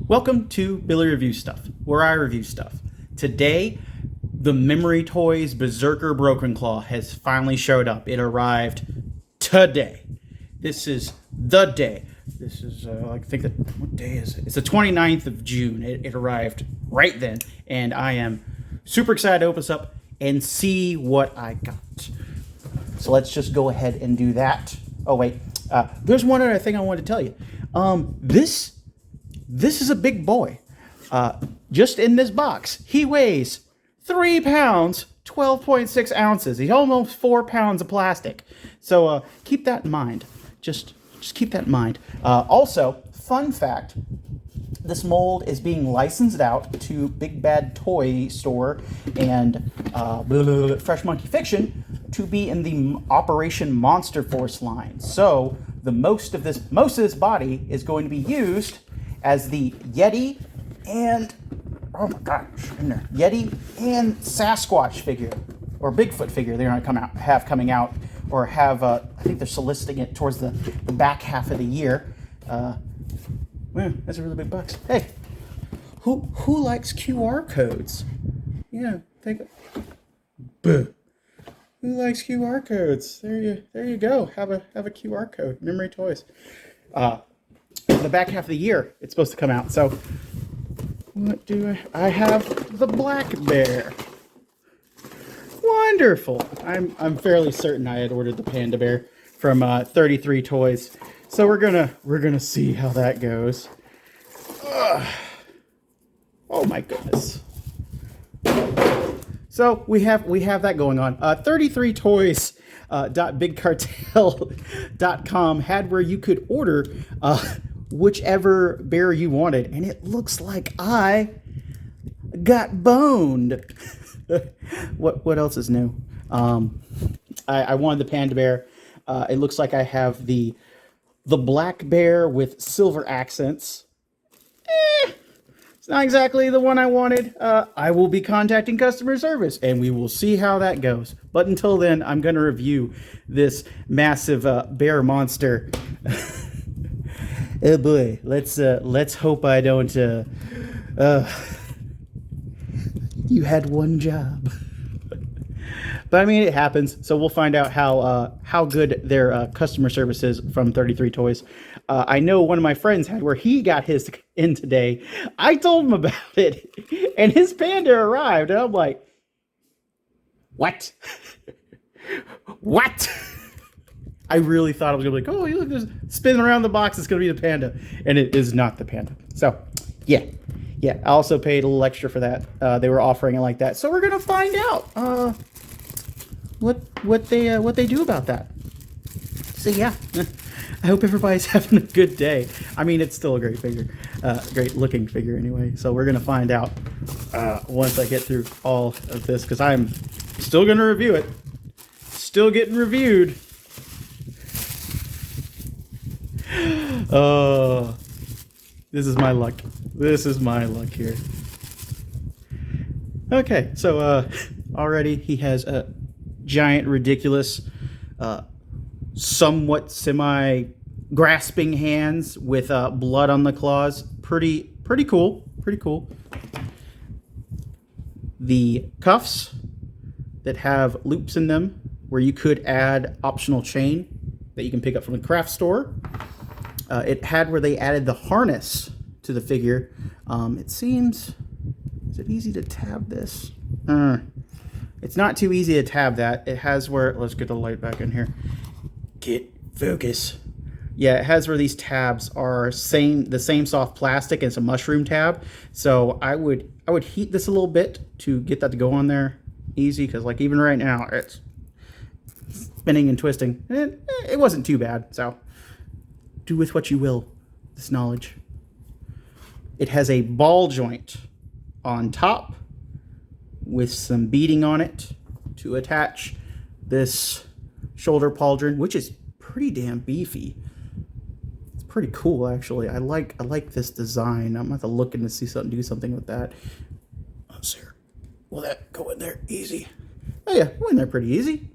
Welcome to Billy Review Stuff, where I review stuff. Today, the Memory Toys Berserker Broken Claw has finally showed up. It arrived today. This is the day. This is, I think that, what day is it? It's the 29th of June. It arrived right then, and I am super excited to open this up and see what I got. So let's just go ahead and do that. Oh, wait. There's one other thing I wanted to tell you. This is a big boy. Just in this box, he weighs 3 pounds, 12.6 ounces. He's almost 4 pounds of plastic. So keep that in mind. Just keep that in mind. Also, fun fact, this mold is being licensed out to Big Bad Toy Store and Fresh Monkey Fiction to be in the Operation Monster Force line. So the most of this body is going to be used as the Yeti and, oh my gosh, Yeti and Sasquatch figure, or Bigfoot figure they're going to have coming out, or have, I think they're soliciting it towards the back half of the year. Man, that's a really big box. Hey, who likes QR codes? Yeah, take it. Who likes QR codes? There you go. Have a QR code. Memory Toys. The back half of the year it's supposed to come out. So what do I have? The black bear. Wonderful. I'm fairly certain I had ordered the panda bear from 33 Toys. So we're gonna see how that goes. Ugh. Oh my goodness. So we have that going on. 33 Toys. .bigcartel.com had where you could order whichever bear you wanted, and it looks like I got boned. What else is new? I wanted the panda bear. It looks like I have the black bear with silver accents. It's not exactly the one I wanted. I will be contacting customer service, and we will see how that goes. But until then, I'm going to review this massive bear monster. Oh boy, let's hope I don't. You had one job. But I mean, it happens. So we'll find out how good their customer service is from 33 Toys. I know one of my friends had where he got his in today. I told him about it, and his panda arrived, and I'm like, what? What? I really thought I was gonna be like, oh, you look, there's spinning around the box. It's gonna be the panda, and it is not the panda. So, yeah. I also paid a little extra for that. They were offering it like that, so we're gonna find out what they do about that. So yeah, I hope everybody's having a good day. I mean, it's still a great figure, great looking figure anyway. So we're gonna find out once I get through all of this, because I'm still gonna review it. Still getting reviewed. Oh, this is my luck. This is my luck here. Okay, so already he has a giant, ridiculous, somewhat semi-grasping hands with blood on the claws. Pretty cool. Pretty cool. The cuffs that have loops in them where you could add optional chain that you can pick up from the craft store. It had where they added the harness to the figure. It seems... Is it easy to tab this? It's not too easy to tab that. It has where... Let's get the light back in here. Get focus. Yeah, it has where these tabs are the same soft plastic, and it's a mushroom tab. So I would heat this a little bit to get that to go on there easy, because like even right now it's spinning and twisting. It wasn't too bad. So do with what you will this knowledge. It has a ball joint on top with some beading on it to attach this shoulder pauldron, which is pretty damn beefy. It's pretty cool, actually. I like this design. I'm gonna have to look in to see do something with that. Oh, sir, will that go in there easy? Oh yeah, go in there pretty easy.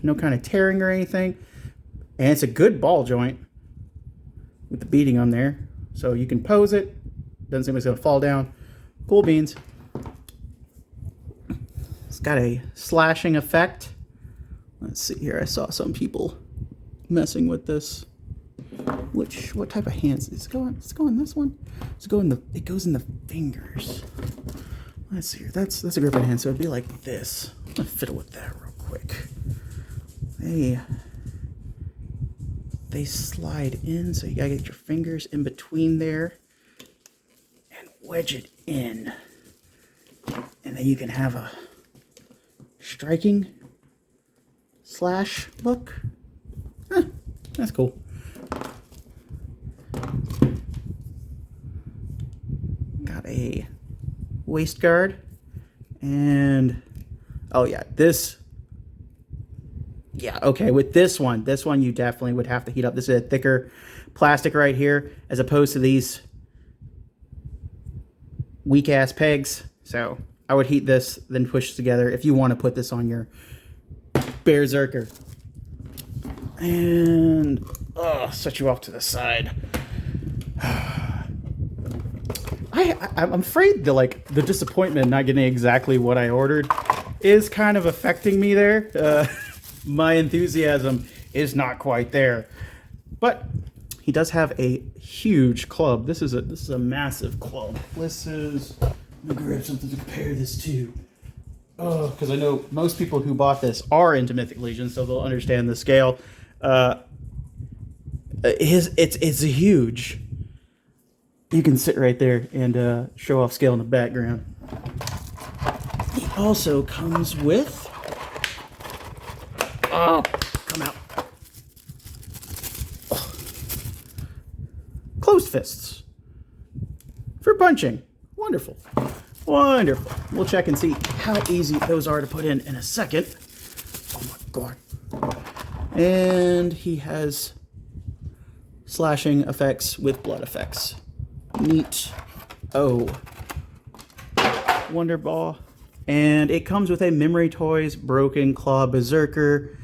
No kind of tearing or anything, and it's a good ball joint with the beading on there. So you can pose it. Doesn't seem like it's going to fall down. Cool beans. It's got a slashing effect. Let's see here. I saw some people messing with this. What type of hands? Does it go in this one? It goes in the fingers. Let's see here. That's a gripping hand, so it'd be like this. I'm gonna fiddle with that real quick. They slide in, so you gotta get your fingers in between there and wedge it in. And then you can have a striking slash look. That's cool. Got a waist guard, and oh yeah, okay, with this one you definitely would have to heat up. This is a thicker plastic right here, as opposed to these weak ass pegs. So I would heat this, then push it together if you want to put this on your Berserker. And set you off to the side. I'm afraid the disappointment in not getting exactly what I ordered is kind of affecting me there. My enthusiasm is not quite there, but he does have a huge club. This is a massive club. Let me grab something to compare this to. Oh, because I know most people who bought this are into Mythic Legion, so they'll understand the scale. It's huge. You can sit right there and show off scale in the background. He also comes with come out. Closed fists for punching. Wonderful. Wonderful. We'll check and see how easy those are to put in a second. Oh my god. And he has slashing effects with blood effects. Neat. Oh. Wonderball. And it comes with a Memory Toys Broken Claw Berserker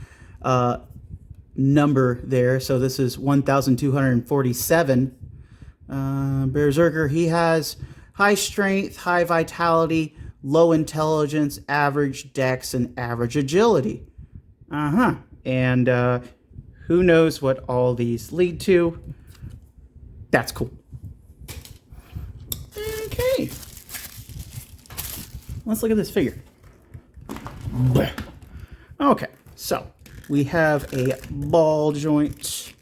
number there. So this is 1247. Berserker, he has high strength, high vitality, low intelligence, average dex, and average agility. And who knows what all these lead to. That's cool. Okay. Let's look at this figure. Okay, so we have a ball joint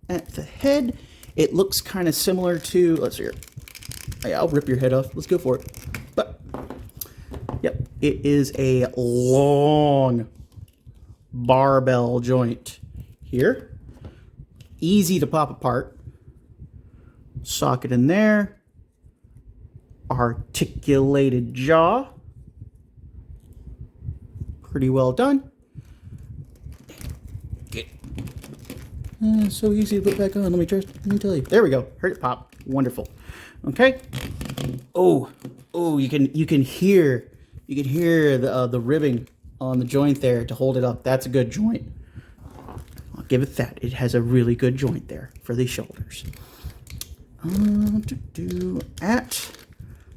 at the head. It looks kind of similar to, let's see here. Yeah, I'll rip your head off. Let's go for it. But, yep, it is a long barbell joint here. Easy to pop apart. Socket in there. Articulated jaw. Pretty well done. So easy to put back on. Let me tell you. There we go. Heard it pop. Wonderful. Okay. Oh, you can hear the ribbing on the joint there to hold it up. That's a good joint. I'll give it that. It has a really good joint there for the shoulders. At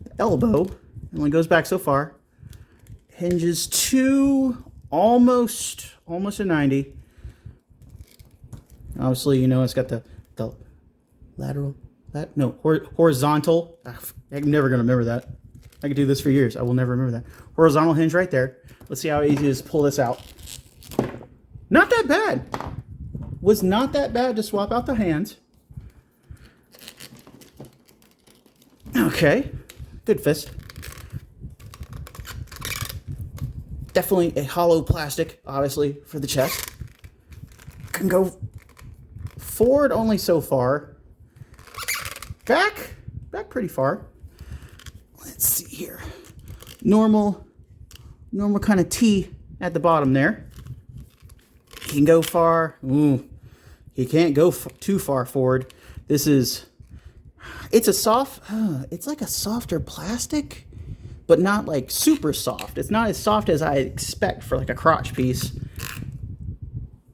the elbow, it only goes back so far. Hinges to almost a 90. Obviously, you know, it's got the lateral, horizontal. I'm never going to remember that. I could do this for years. I will never remember that. Horizontal hinge right there. Let's see how easy it is to pull this out. Not that bad. Was not that bad to swap out the hands. Okay. Good fist. Definitely a hollow plastic, obviously, for the chest. Can go forward only so far. Back pretty far. Let's see here. Normal kind of T at the bottom there. He can go far. Ooh, he can't go too far forward. It's like a softer plastic, but not like super soft. It's not as soft as I expect for like a crotch piece.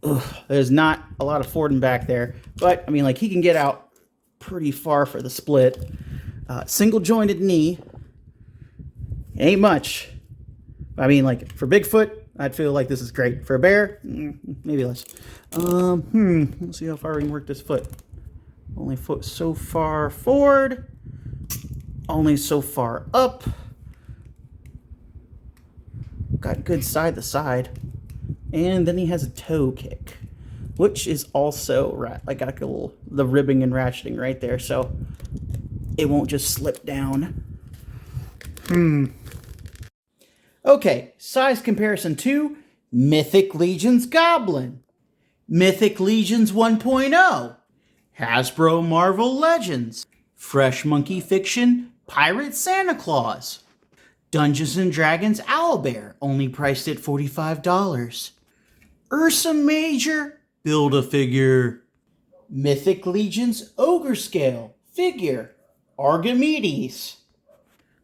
Ugh, there's not a lot of forward and back there, but I mean, like, he can get out pretty far for the split. Single jointed knee. Ain't much. I mean, like, for Bigfoot, I'd feel like this is great. For a bear, maybe less. Let's see how far we can work this foot. Only foot so far forward. Only so far up. Got good side to side. And then he has a toe kick, which is also right. I got the ribbing and ratcheting right there, so it won't just slip down. Okay, size comparison to Mythic Legions Goblin, Mythic Legions 1.0, Hasbro Marvel Legends, Fresh Monkey Fiction Pirate Santa Claus, Dungeons & Dragons Owlbear, only priced at $45. Ursa Major Build-A-Figure, Mythic Legions Ogre Scale figure, Archimedes,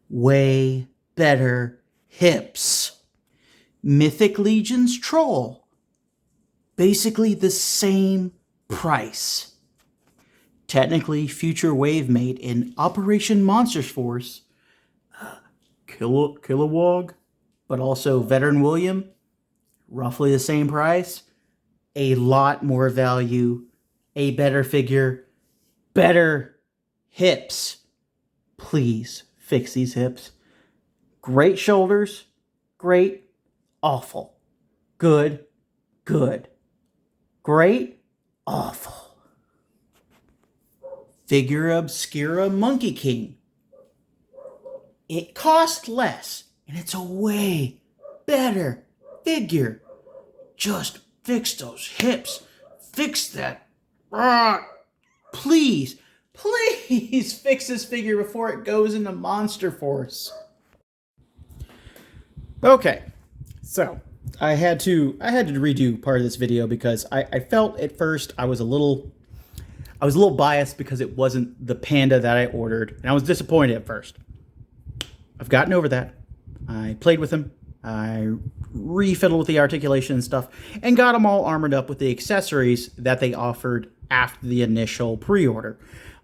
way better hips. Mythic Legions Troll, basically the same price. Technically Future Wave Mate in Operation Monsters Force, Kilowog, but also Veteran William, roughly the same price. A lot more value, a better figure, better hips. Please fix these hips. Great shoulders, great, awful. Good, good. Great, awful. Figure Obscura Monkey King. It costs less, and it's a way better figure. Just fix those hips. Fix that. Please, please fix this figure before it goes into Monster Force. Okay, so I had to redo part of this video because I felt at first I was a little biased because it wasn't the panda that I ordered, and I was disappointed at first. I've gotten over that. I played with him. I refiddled with the articulation and stuff, and got them all armored up with the accessories that they offered after the initial pre-order.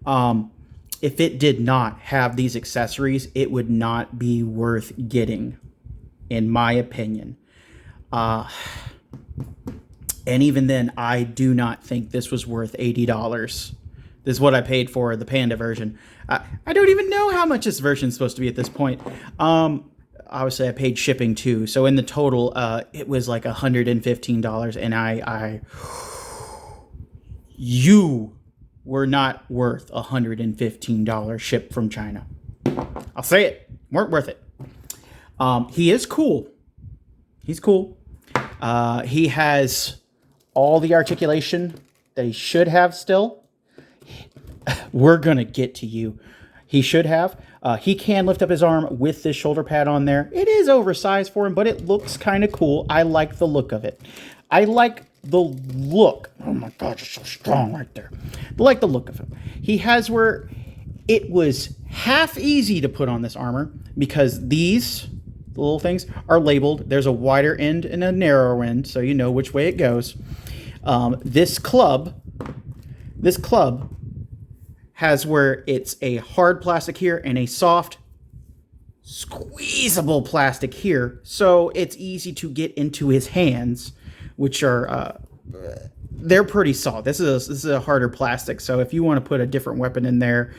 If it did not have these accessories, it would not be worth getting, in my opinion. And even then, I do not think this was worth $80. This is what I paid for the Panda version. I don't even know how much this version is supposed to be at this point. Obviously, I paid shipping too. So in the total, it was like $115. And you were not worth $115 shipped from China. I'll say it. Weren't worth it. He is cool. He's cool. He has all the articulation that he should have still. We're going to get to you. He should have. He can lift up his arm with this shoulder pad on there. It is oversized for him, but it looks kind of cool. I like the look of it. I like the look. Oh my God, it's so strong right there. I like the look of him. He has where it was half easy to put on this armor because these little things are labeled. There's a wider end and a narrower end, so you know which way it goes. This club has where it's a hard plastic here and a soft squeezable plastic here, so it's easy to get into his hands, which are they're pretty solid. This is a harder plastic, so if you want to put a different weapon in there,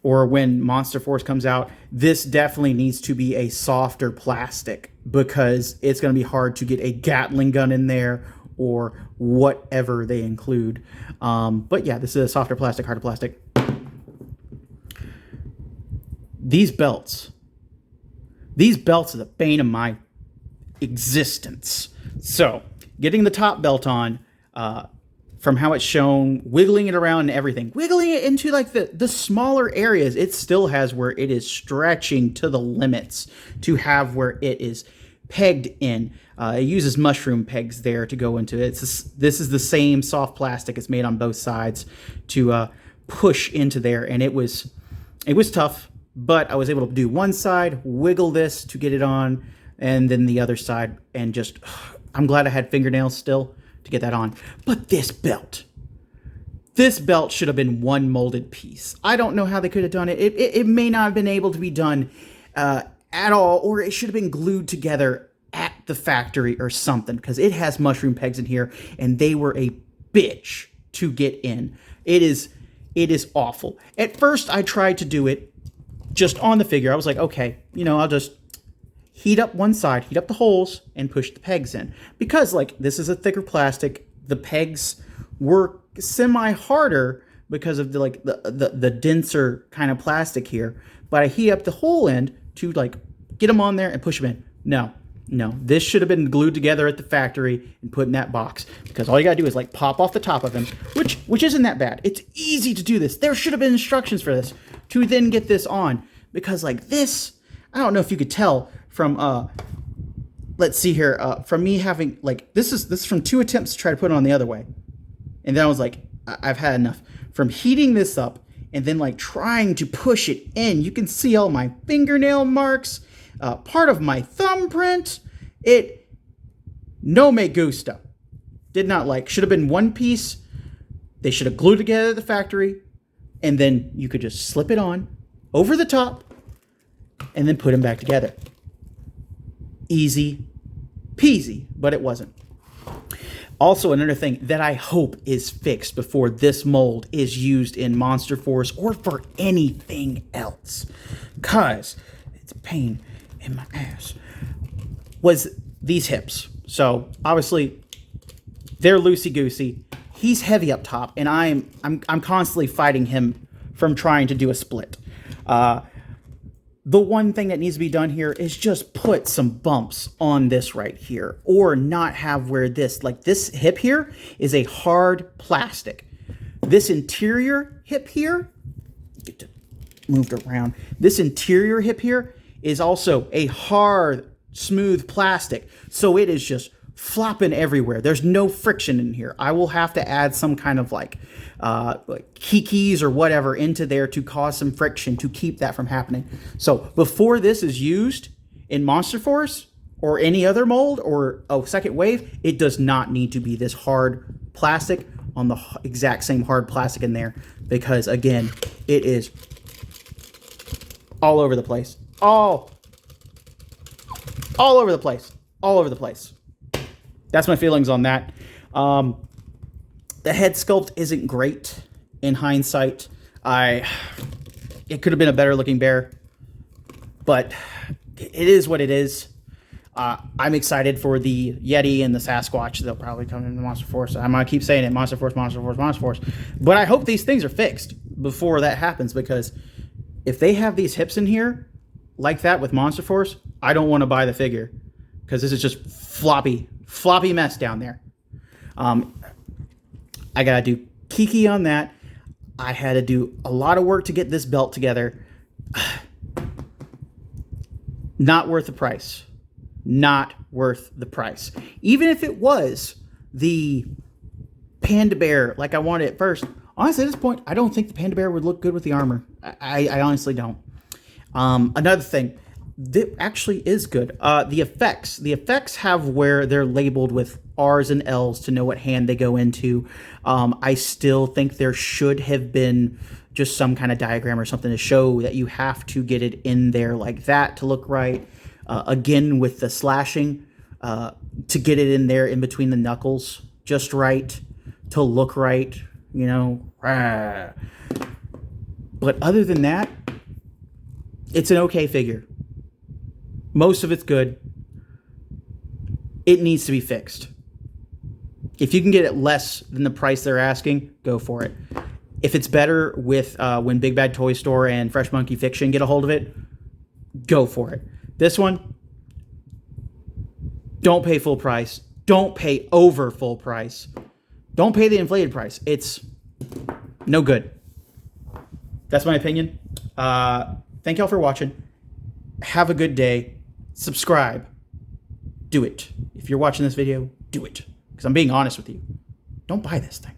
or when Monster Force comes out, this definitely needs to be a softer plastic because it's going to be hard to get a Gatling gun in there or whatever they include. But yeah, this is a softer plastic, harder plastic. These belts are the bane of my existence. So, getting the top belt on, from how it's shown, wiggling it around and everything, wiggling it into like the smaller areas, it still has where it is stretching to the limits to have where it is pegged in. It uses mushroom pegs there to go into it. This is the same soft plastic. It's made on both sides to push into there, and it was tough, but I was able to do one side, wiggle this to get it on, and then the other side, and just, I'm glad I had fingernails still to get that on. But this belt, This belt should have been one molded piece. I don't know how they could have done it. It may not have been able to be done at all, or it should have been glued together at the factory or something, because it has mushroom pegs in here, and they were a bitch to get in. It is awful. At first, I tried to do it just on the figure. I was like, okay, I'll just heat up one side, heat up the holes, and push the pegs in. Because, like, this is a thicker plastic. The pegs were semi-harder because of the denser kind of plastic here. But I heat up the whole end to, like, get them on there and push them in. No. This should have been glued together at the factory and put in that box. Because all you gotta do is, like, pop off the top of them, which isn't that bad. It's easy to do this. There should have been instructions for this to then get this on. Because, like, this, I don't know if you could tell from, let's see here, from me having, like, this is from 2 attempts to try to put it on the other way. And then I was like, I've had enough. From heating this up and then, like, trying to push it in, you can see all my fingernail marks, part of my thumbprint. No me gusta. Did not like. Should have been one piece. They should have glued together at the factory, and then you could just slip it on over the top and then put them back together. Easy peasy, but it wasn't. Also, another thing that I hope is fixed before this mold is used in Monster Force or for anything else, because it's a pain in my ass, was these hips. So obviously they're loosey-goosey. He's heavy up top, and I'm constantly fighting him from trying to do a split. The one thing that needs to be done here is just put some bumps on this right here, or not have where this hip here is a hard plastic. This interior hip here, get it moved around. This interior hip here is also a hard, smooth plastic. So it is just flopping everywhere. There's no friction in here. I will have to add some kind of like keys or whatever into there to cause some friction to keep that from happening. So before this is used in Monster Force or any other mold or a second wave, it does not need to be this hard plastic on the exact same hard plastic in there, because again, it is all over the place. All over the place. All over the place. That's my feelings on that. The head sculpt isn't great in hindsight. It could have been a better looking bear, but it is what it is. I'm excited for the Yeti and the Sasquatch. They'll probably come into Monster Force. I'm going to keep saying it, Monster Force, Monster Force, Monster Force. But I hope these things are fixed before that happens, because if they have these hips in here like that with Monster Force, I don't want to buy the figure, because this is just floppy mess down there. I got to do Kiki on that. I had to do a lot of work to get this belt together. Not worth the price. Not worth the price. Even if it was the Panda Bear like I wanted at first, honestly, at this point, I don't think the Panda Bear would look good with the armor. I honestly don't. Another thing that actually is good, the effects. The effects have where they're labeled with R's and L's to know what hand they go into. I still think there should have been just some kind of diagram or something to show that you have to get it in there like that to look right. Again, with the slashing, to get it in there in between the knuckles just right to look right, you know. But other than that, it's an okay figure. Most of it's good. It needs to be fixed. If you can get it less than the price they're asking, go for it. If it's better with when Big Bad Toy Store and Fresh Monkey Fiction get a hold of it, go for it. This one, don't pay full price. Don't pay over full price. Don't pay the inflated price. It's no good. That's my opinion. Thank y'all for watching. Have a good day. Subscribe. Do it. If you're watching this video, do it. Because I'm being honest with you. Don't buy this thing.